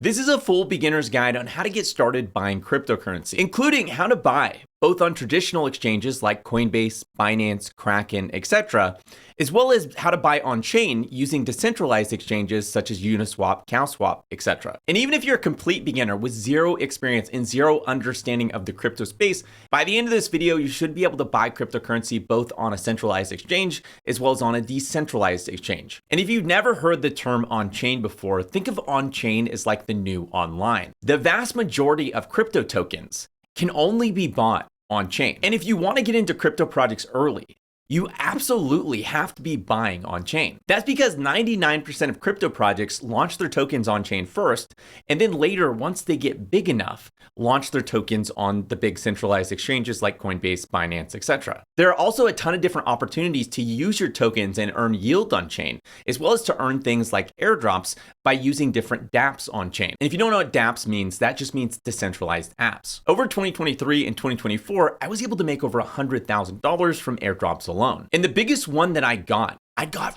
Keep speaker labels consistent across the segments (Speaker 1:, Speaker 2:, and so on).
Speaker 1: This is a full beginner's guide on how to get started buying cryptocurrency, including how to buy both on traditional exchanges like Coinbase, Binance, Kraken, etc., as well as how to buy on-chain using decentralized exchanges such as Uniswap, CowSwap, etc. And even if you're a complete beginner with zero experience and zero understanding of the crypto space, by the end of this video, you should be able to buy cryptocurrency both on a centralized exchange as well as on a decentralized exchange. And if you've never heard the term on-chain before, think of on-chain as like the new online. The vast majority of crypto tokens can only be bought on-chain. And if you want to get into crypto projects early, you absolutely have to be buying on-chain. That's because 99% of crypto projects launch their tokens on-chain first, and then later, once they get big enough, launch their tokens on the big centralized exchanges like Coinbase, Binance, etc. There are also a ton of different opportunities to use your tokens and earn yield on-chain, as well as to earn things like airdrops by using different dApps on-chain. And if you don't know what dApps means, that just means decentralized apps. Over 2023 and 2024, I was able to make over $100,000 from airdrops alone. And the biggest one that I got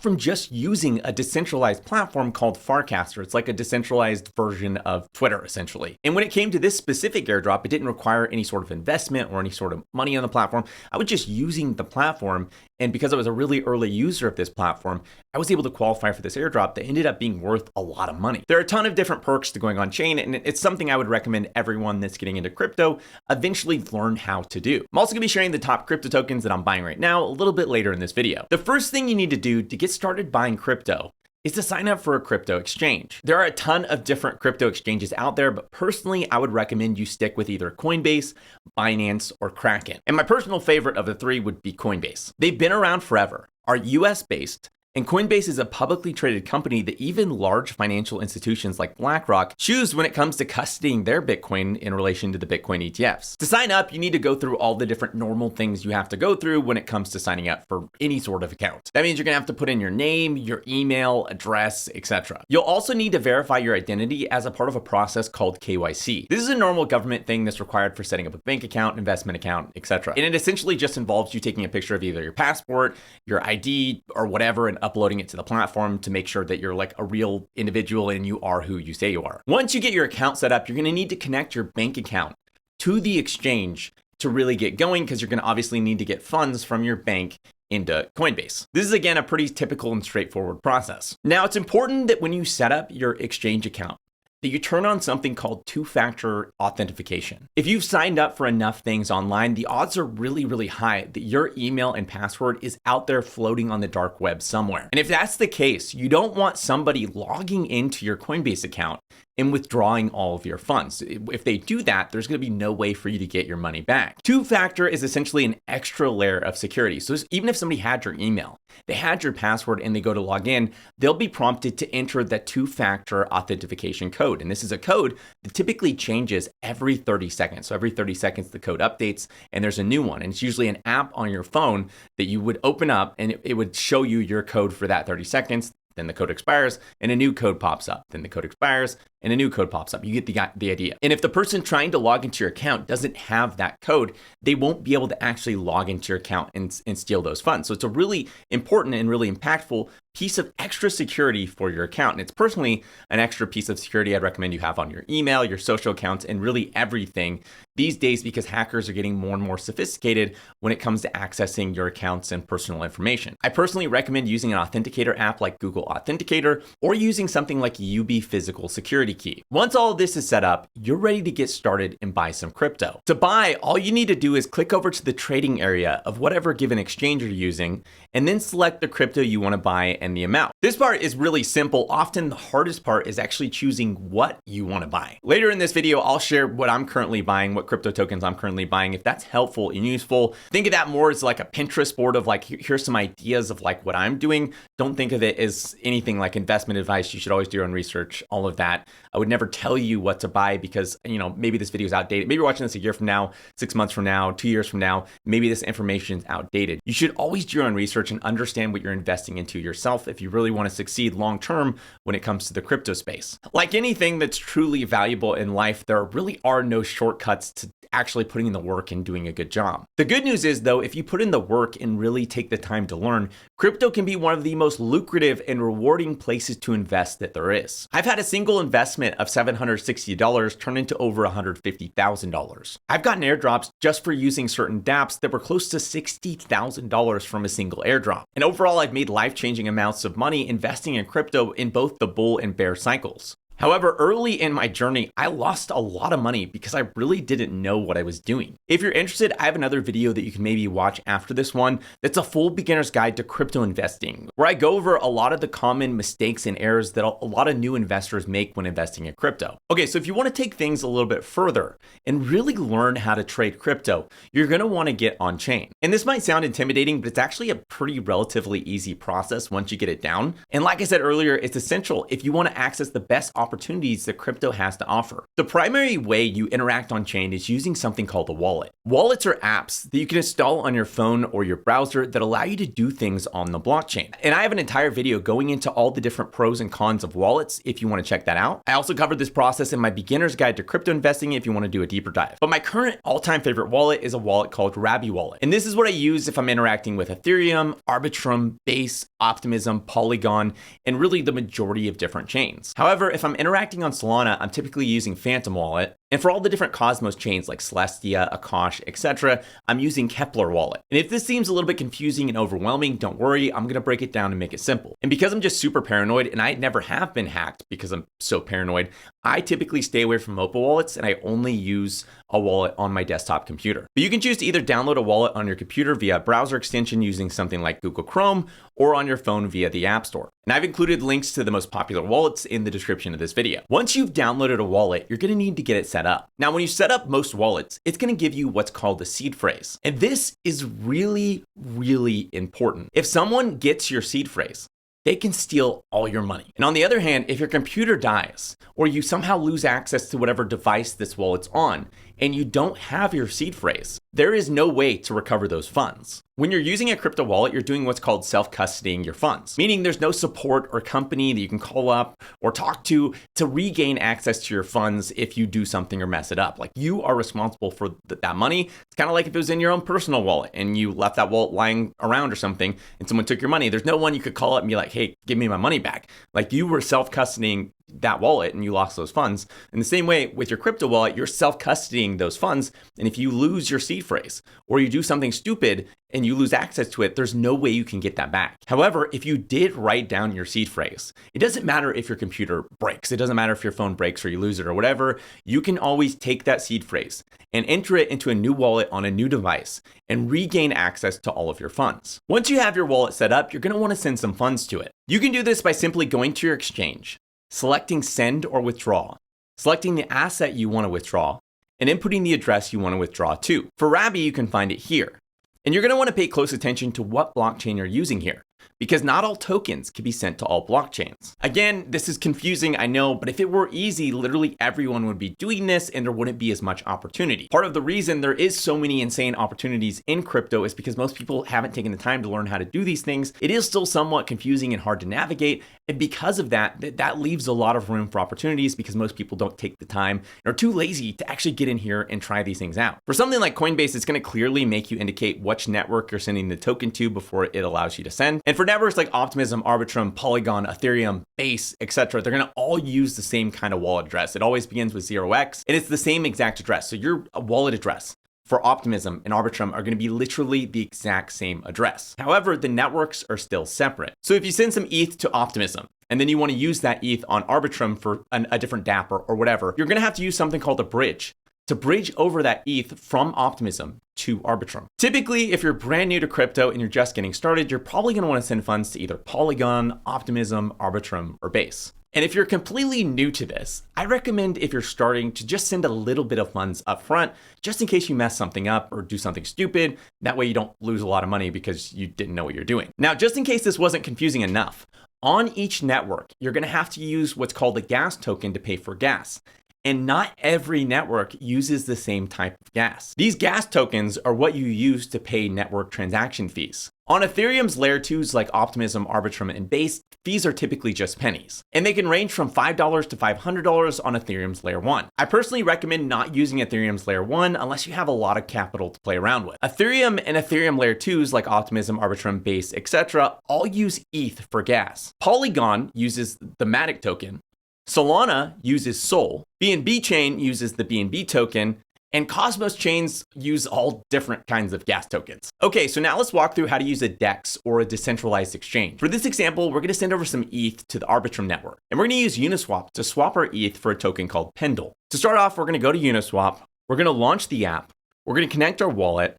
Speaker 1: from just using a decentralized platform called Farcaster. It's like a decentralized version of Twitter, essentially. And when it came to this specific airdrop, it didn't require any sort of investment or any sort of money on the platform. I was just using the platform. And because I was a really early user of this platform, I was able to qualify for this airdrop that ended up being worth a lot of money. There are a ton of different perks to going on chain, and it's something I would recommend everyone that's getting into crypto eventually learn how to do. I'm also gonna be sharing the top crypto tokens that I'm buying right now a little bit later in this video. The first thing you need to do to get started buying crypto is to sign up for a crypto exchange. There are a ton of different crypto exchanges out there, but personally, I would recommend you stick with either Coinbase, Binance, or Kraken. And my personal favorite of the three would be Coinbase. They've been around forever, are US based, and Coinbase is a publicly traded company that even large financial institutions like BlackRock choose when it comes to custodying their Bitcoin in relation to the Bitcoin ETFs. To sign up, you need to go through all the different normal things you have to go through when it comes to signing up for any sort of account. That means you're gonna have to put in your name, your email, address, etc. You'll also need to verify your identity as a part of a process called KYC. This is a normal government thing that's required for setting up a bank account, investment account, etc. And it essentially just involves you taking a picture of either your passport, your ID, or whatever, and uploading it to the platform to make sure that you're like a real individual and you are who you say you are. Once you get your account set up, you're going to need to connect your bank account to the exchange to really get going, because you're going to obviously need to get funds from your bank into Coinbase. This is again a pretty typical and straightforward process. Now, it's important that when you set up your exchange account, that you turn on something called two-factor authentication. If you've signed up for enough things online, the odds are really, really high that your email and password is out there floating on the dark web somewhere. And if that's the case, you don't want somebody logging into your Coinbase account and withdrawing all of your funds. If they do that, there's gonna be no way for you to get your money back. Two-factor is essentially an extra layer of security. So even if somebody had your email, they had your password, and they go to log in, they'll be prompted to enter that two-factor authentication code. And this is a code that typically changes every 30 seconds. So every 30 seconds, the code updates and there's a new one. And it's usually an app on your phone that you would open up, and it would show you your code for that 30 seconds. Then the code expires and a new code pops up. Then the code expires and a new code pops up. You get the idea. And if the person trying to log into your account doesn't have that code, they won't be able to actually log into your account and steal those funds. So it's a really important and really impactful piece of extra security for your account. And it's personally an extra piece of security I'd recommend you have on your email, your social accounts, and really everything these days, because hackers are getting more and more sophisticated when it comes to accessing your accounts and personal information. I personally recommend using an authenticator app like Google Authenticator, or using something like UB Physical Security Key. Once all of this is set up, you're ready to get started and buy some crypto. To buy, all you need to do is click over to the trading area of whatever given exchange you're using, and then select the crypto you want to buy and the amount. This part is really simple. Often the hardest part is actually choosing what you want to buy. Later in this video, I'll share what I'm currently buying, what crypto tokens I'm currently buying. If that's helpful and useful, think of that more as like a Pinterest board of like, here's some ideas of like what I'm doing. Don't think of it as anything like investment advice. You should always do your own research, all of that. I would never tell you what to buy because, maybe this video is outdated. Maybe you're watching this a year from now, 6 months from now, 2 years from now, maybe this information is outdated. You should always do your own research and understand what you're investing into yourself if you really want to succeed long-term when it comes to the crypto space. Like anything that's truly valuable in life, there really are no shortcuts to actually putting in the work and doing a good job. The good news is though, if you put in the work and really take the time to learn, crypto can be one of the most lucrative and rewarding places to invest that there is. I've had a single investment of $760 turn into over $150,000. I've gotten airdrops just for using certain dApps that were close to $60,000 from a single airdrop. And overall, I've made life-changing amounts of money investing in crypto in both the bull and bear cycles. However, early in my journey, I lost a lot of money because I really didn't know what I was doing. If you're interested, I have another video that you can maybe watch after this one that's a full beginner's guide to crypto investing, where I go over a lot of the common mistakes and errors that a lot of new investors make when investing in crypto. Okay, so if you want to take things a little bit further and really learn how to trade crypto, you're going to want to get Onchain. And this might sound intimidating, but it's actually a pretty relatively easy process once you get it down. And like I said earlier, it's essential if you want to access the best opportunities that crypto has to offer. The primary way you interact on chain is using something called a wallet. Wallets are apps that you can install on your phone or your browser that allow you to do things on the blockchain. And I have an entire video going into all the different pros and cons of wallets if you want to check that out. I also covered this process in my beginner's guide to crypto investing if you want to do a deeper dive. But my current all-time favorite wallet is a wallet called Rabby Wallet. And this is what I use if I'm interacting with Ethereum, Arbitrum, Base, Optimism, Polygon, and really the majority of different chains. However, if I'm interacting on Solana, I'm typically using Phantom Wallet. And for all the different Cosmos chains like Celestia, Akash, etc., I'm using Kepler Wallet. And if this seems a little bit confusing and overwhelming, don't worry, I'm gonna break it down and make it simple. And because I'm just super paranoid, and I never have been hacked because I'm so paranoid, I typically stay away from mobile wallets and I only use a wallet on my desktop computer. But you can choose to either download a wallet on your computer via a browser extension using something like Google Chrome or on your phone via the App Store. And I've included links to the most popular wallets in the description of this video. Once you've downloaded a wallet, you're gonna need to get it set up. Now, when you set up most wallets, it's gonna give you what's called a seed phrase. And this is really, really important. If someone gets your seed phrase, they can steal all your money. And on the other hand, if your computer dies or you somehow lose access to whatever device this wallet's on and you don't have your seed phrase, there is no way to recover those funds. When you're using a crypto wallet, you're doing what's called self-custodying your funds, meaning there's no support or company that you can call up or talk to regain access to your funds if you do something or mess it up. Like, you are responsible for that money. It's kind of like if it was in your own personal wallet and you left that wallet lying around or something and someone took your money. There's no one you could call up and be like, hey, give me my money back. Like, you were self-custodying that wallet and you lost those funds. In the same way with your crypto wallet, you're self-custodying those funds. And if you lose your seed phrase or you do something stupid and you lose access to it, there's no way you can get that back. However, if you did write down your seed phrase, it doesn't matter if your computer breaks. It doesn't matter if your phone breaks or you lose it or whatever. You can always take that seed phrase and enter it into a new wallet on a new device and regain access to all of your funds. Once you have your wallet set up, you're going to want to send some funds to it. You can do this by simply going to your exchange, selecting send or withdraw, selecting the asset you want to withdraw, and inputting the address you want to withdraw to. For Rabby, you can find it here. And you're going to want to pay close attention to what blockchain you're using here, because not all tokens can be sent to all blockchains. Again, this is confusing, I know, but if it were easy, literally everyone would be doing this and there wouldn't be as much opportunity. Part of the reason there is so many insane opportunities in crypto is because most people haven't taken the time to learn how to do these things. It is still somewhat confusing and hard to navigate. And because of that, that leaves a lot of room for opportunities because most people don't take the time and are too lazy to actually get in here and try these things out. For something like Coinbase, it's going to clearly make you indicate which network you're sending the token to before it allows you to send. And for networks like Optimism, Arbitrum, Polygon, Ethereum, Base, etc., they're going to all use the same kind of wallet address. It always begins with 0x, and it's the same exact address. So your wallet address for Optimism and Arbitrum are going to be literally the exact same address. However, the networks are still separate. So if you send some ETH to Optimism, and then you want to use that ETH on Arbitrum for a different dApp or whatever, you're going to have to use something called a bridge to bridge over that ETH from Optimism to Arbitrum. Typically, if you're brand new to crypto and you're just getting started, you're probably going to want to send funds to either Polygon, Optimism, Arbitrum, or Base. And if you're completely new to this, I recommend, if you're starting, to just send a little bit of funds up front, just in case you mess something up or do something stupid. That way you don't lose a lot of money because you didn't know what you're doing. Now, just in case this wasn't confusing enough, on each network, you're going to have to use what's called a gas token to pay for gas. And not every network uses the same type of gas. These gas tokens are what you use to pay network transaction fees. On Ethereum's layer 2s like Optimism, Arbitrum, and Base, fees are typically just pennies, and they can range from $5 to $500 on Ethereum's layer 1. I personally recommend not using Ethereum's layer 1 unless you have a lot of capital to play around with. Ethereum and Ethereum layer 2s like Optimism, Arbitrum, Base, etc. all use ETH for gas. Polygon uses the Matic token. Solana uses Sol. BNB chain uses the BNB token. And Cosmos chains use all different kinds of gas tokens. Okay, so now let's walk through how to use a DEX or a decentralized exchange. For this example, we're gonna send over some ETH to the Arbitrum network. And we're gonna use Uniswap to swap our ETH for a token called Pendle. To start off, we're gonna go to Uniswap. We're gonna launch the app. We're gonna connect our wallet.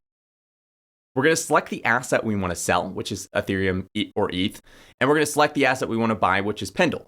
Speaker 1: We're gonna select the asset we wanna sell, which is Ethereum or ETH. And we're gonna select the asset we wanna buy, which is Pendle.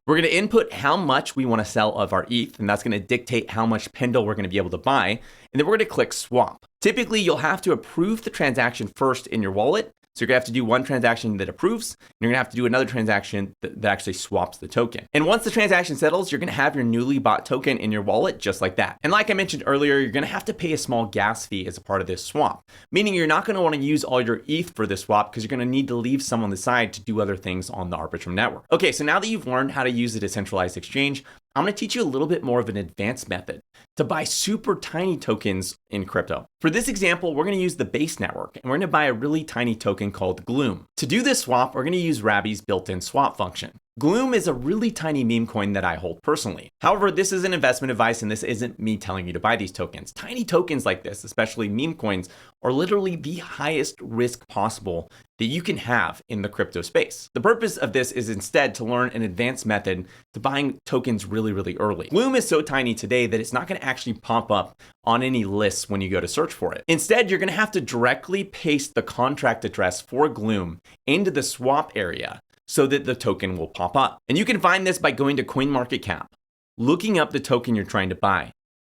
Speaker 1: We're going to input how much we want to sell of our ETH, and that's going to dictate how much Pendle we're going to be able to buy. And then we're going to click swap. Typically, you'll have to approve the transaction first in your wallet. So you're gonna have to do one transaction that approves, and you're gonna have to do another transaction that actually swaps the token. And once the transaction settles, you're gonna have your newly bought token in your wallet just like that. And like I mentioned earlier, you're gonna have to pay a small gas fee as a part of this swap, meaning you're not gonna wanna use all your ETH for this swap because you're gonna need to leave some on the side to do other things on the Arbitrum network. Okay, so now that you've learned how to use a decentralized exchange, I'm going to teach you a little bit more of an advanced method to buy super tiny tokens in crypto. For this example, we're going to use the Base network, and we're going to buy a really tiny token called Gloom. To do this swap, we're going to use Rabby's built-in swap function. Gloom is a really tiny meme coin that I hold personally. However, this is an investment advice, and this isn't me telling you to buy these tokens. Tiny tokens like this, especially meme coins, are literally the highest risk possible that you can have in the crypto space. The purpose of this is instead to learn an advanced method to buying tokens really, really early. Gloom is so tiny today that it's not going to actually pop up on any lists when you go to search for it. Instead, you're going to have to directly paste the contract address for Gloom into the swap area so that the token will pop up. And you can find this by going to CoinMarketCap, looking up the token you're trying to buy,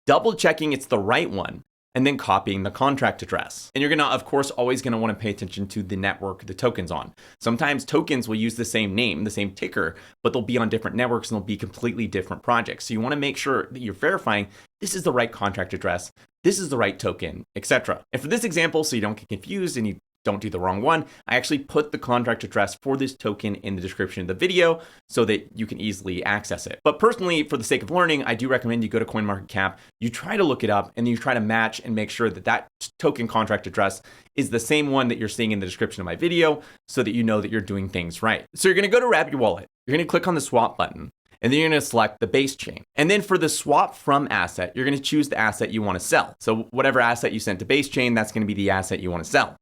Speaker 1: double checking it's the right one, and then copying the contract address. And you're gonna, of course, always gonna wanna pay attention to the network the token's on. Sometimes tokens will use the same name, the same ticker, but they'll be on different networks and they'll be completely different projects. So you wanna make sure that you're verifying this is the right contract address, this is the right token, etc. And for this example, so you don't get confused and you don't do the wrong one, I actually put the contract address for this token in the description of the video so that you can easily access it. But personally, for the sake of learning, I do recommend you go to CoinMarketCap, you try to look it up, and then you try to match and make sure that that token contract address is the same one that you're seeing in the description of my video so that you know that you're doing things right. So you're gonna go to Rabby Wallet, you're gonna click on the swap button, and then you're gonna select the Base chain. And then for the swap from asset, you're gonna choose the asset you wanna sell. So whatever asset you sent to Base chain, that's gonna be the asset you wanna sell.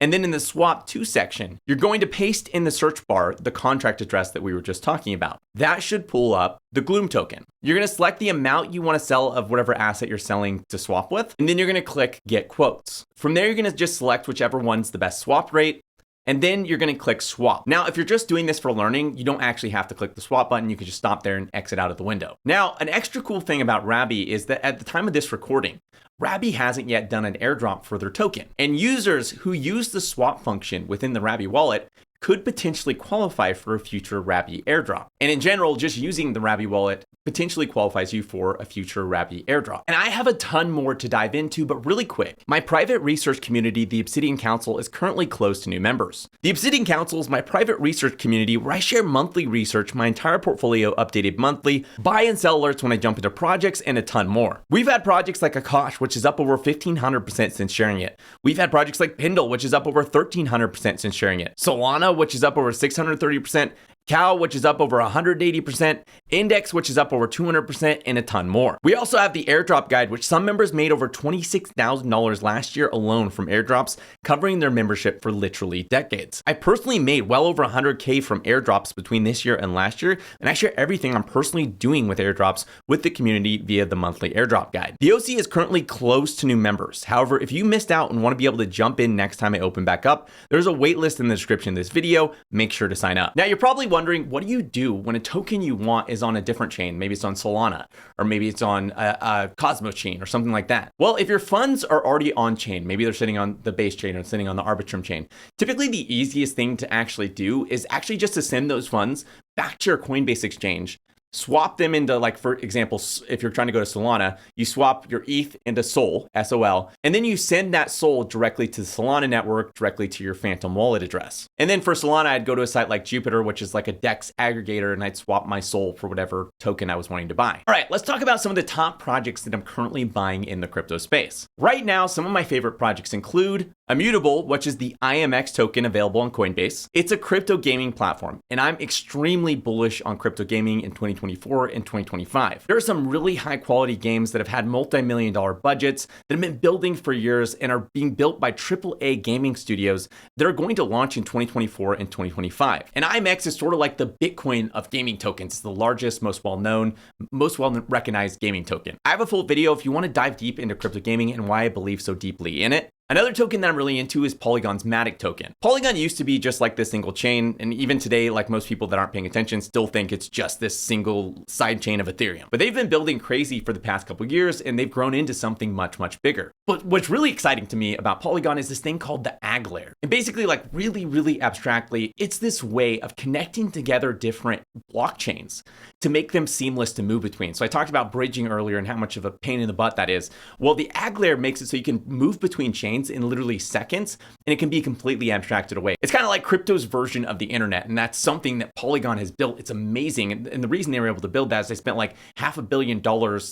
Speaker 1: And then in the swap to section, you're going to paste in the search bar the contract address that we were just talking about. That should pull up the Gloom token. You're going to select the amount you want to sell of whatever asset you're selling to swap with, and then you're going to click Get Quotes. From there, you're going to just select whichever one's the best swap rate, and then you're going to click swap. Now, if you're just doing this for learning, you don't actually have to click the swap button. You can just stop there and exit out of the window. Now, an extra cool thing about Rabby is that at the time of this recording, Rabby hasn't yet done an airdrop for their token. And users who use the swap function within the Rabby wallet could potentially qualify for a future Rabby airdrop. And in general, just using the Rabby wallet potentially qualifies you for a future Rabby airdrop. And I have a ton more to dive into, but really quick, my private research community, the Obsidian Council, is currently closed to new members. The Obsidian Council is my private research community where I share monthly research, my entire portfolio updated monthly, buy and sell alerts when I jump into projects, and a ton more. We've had projects like Akash, which is up over 1,500% since sharing it. We've had projects like Pendle, which is up over 1,300% since sharing it. Solana, which is up over 630%. Cow, which is up over 180%, Index, which is up over 200%, and a ton more. We also have the airdrop guide, which some members made over $26,000 last year alone from airdrops, covering their membership for literally decades. I personally made well over 100K from airdrops between this year and last year, and I share everything I'm personally doing with airdrops with the community via the monthly airdrop guide. The OC is currently closed to new members. However, if you missed out and want to be able to jump in next time I open back up, there's a waitlist in the description of this video. Make sure to sign up. Now, you're probably wondering, what do you do when a token you want is on a different chain? Maybe it's on Solana, or maybe it's on a Cosmos chain or something like that. Well, if your funds are already on chain, maybe they're sitting on the Base chain or sitting on the Arbitrum chain, typically the easiest thing to actually do is actually just to send those funds back to your Coinbase exchange swap them into, like, for example, if you're trying to go to Solana, you swap your ETH into Sol, SOL, and then you send that Sol directly to the Solana network, directly to your Phantom wallet address. And then for Solana, I'd go to a site like Jupiter, which is like a DEX aggregator, and I'd swap my Sol for whatever token I was wanting to buy. All right, let's talk about some of the top projects that I'm currently buying in the crypto space. Right now, some of my favorite projects include Immutable, which is the IMX token available on Coinbase. It's a crypto gaming platform, and I'm extremely bullish on crypto gaming in 2024 and 2025. There are some really high quality games that have had multi-million-dollar budgets that have been building for years and are being built by AAA gaming studios that are going to launch in 2024 and 2025. And IMX is sort of like the Bitcoin of gaming tokens. It's the largest, most well-known, most well-recognized gaming token. I have a full video if you want to dive deep into crypto gaming and why I believe so deeply in it. Another token that I'm really into is Polygon's Matic token. Polygon used to be just like this single chain, and even today, like most people that aren't paying attention, still think it's just this single side chain of Ethereum. But they've been building crazy for the past couple of years, and they've grown into something much, much bigger. But what's really exciting to me about Polygon is this thing called the AG layer. And basically, like really abstractly, it's this way of connecting together different blockchains to make them seamless to move between. So I talked about bridging earlier and how much of a pain in the butt that is. Well, the AG layer makes it so you can move between chains in literally seconds, and it can be completely abstracted away. It's kind of like crypto's version of the internet, and that's something that Polygon has built. It's amazing. And the reason they were able to build that is they spent like $500 million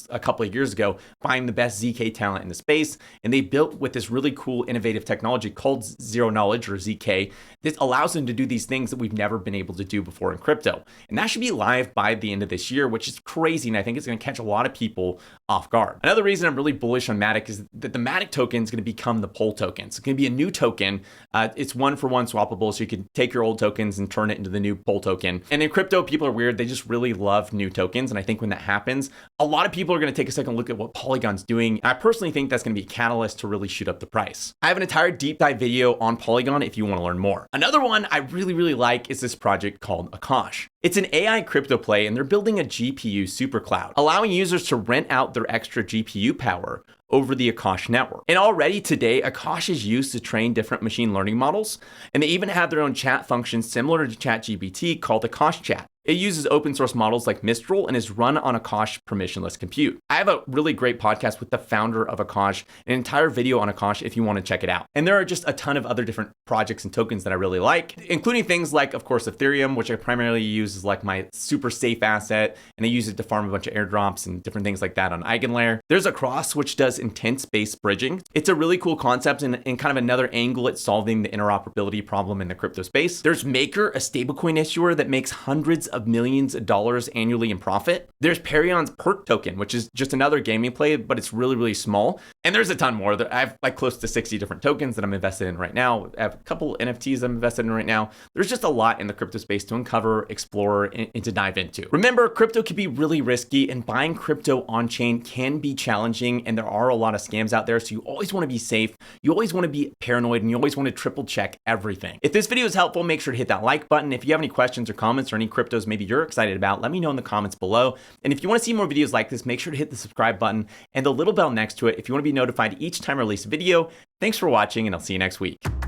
Speaker 1: a couple of years ago buying the best ZK talent in the space, and they built with this really cool innovative technology called Zero Knowledge, or ZK. This allows them to do these things that we've never been able to do before in crypto. And that should be live by the end of this year, which is crazy, and I think it's going to catch a lot of people off guard. Another reason I'm really bullish on Matic is that the Matic token is going to become the Pol token. It's going to be a new token. It's one-for-one swappable, so you can take your old tokens and turn it into the new Pol token. And in crypto, people are weird. They just really love new tokens. And I think when that happens, a lot of people are going to take a second look at what Polygon's doing. I personally think that's going to be a catalyst to really shoot up the price. I have an entire deep dive video on Polygon if you want to learn more. Another one I really like is this project called Akash. It's an AI crypto play, and they're building a GPU supercloud, allowing users to rent out their extra GPU power over the Akash network. And already today, Akash is used to train different machine learning models, and they even have their own chat function similar to ChatGPT called Akash Chat. It uses open source models like Mistral and is run on Akash permissionless compute. I have a really great podcast with the founder of Akash, an entire video on Akash if you want to check it out. And there are just a ton of other different projects and tokens that I really like, including things like, of course, Ethereum, which I primarily use as like my super safe asset, and I use it to farm a bunch of airdrops and different things like that on EigenLayer. There's Across, which does intent-based bridging. It's a really cool concept and kind of another angle at solving the interoperability problem in the crypto space. There's Maker, a stablecoin issuer that makes hundreds of millions of dollars annually in profit. There's Perion's Perk token, which is just another gaming play, but it's really small. And there's a ton more. I have like close to 60 different tokens that I'm invested in right now. I have a couple NFTs I'm invested in right now. There's just a lot in the crypto space to uncover, explore, and to dive into. Remember, crypto can be really risky, and buying crypto on chain can be challenging, and there are a lot of scams out there. So you always want to be safe. You always want to be paranoid, and you always want to triple check everything. If this video is helpful, make sure to hit that like button. If you have any questions or comments or any cryptos maybe you're excited about, let me know in the comments below. And if you want to see more videos like this, make sure to hit the subscribe button and the little bell next to it if you want to be notified each time I release a video. Thanks for watching, and I'll see you next week.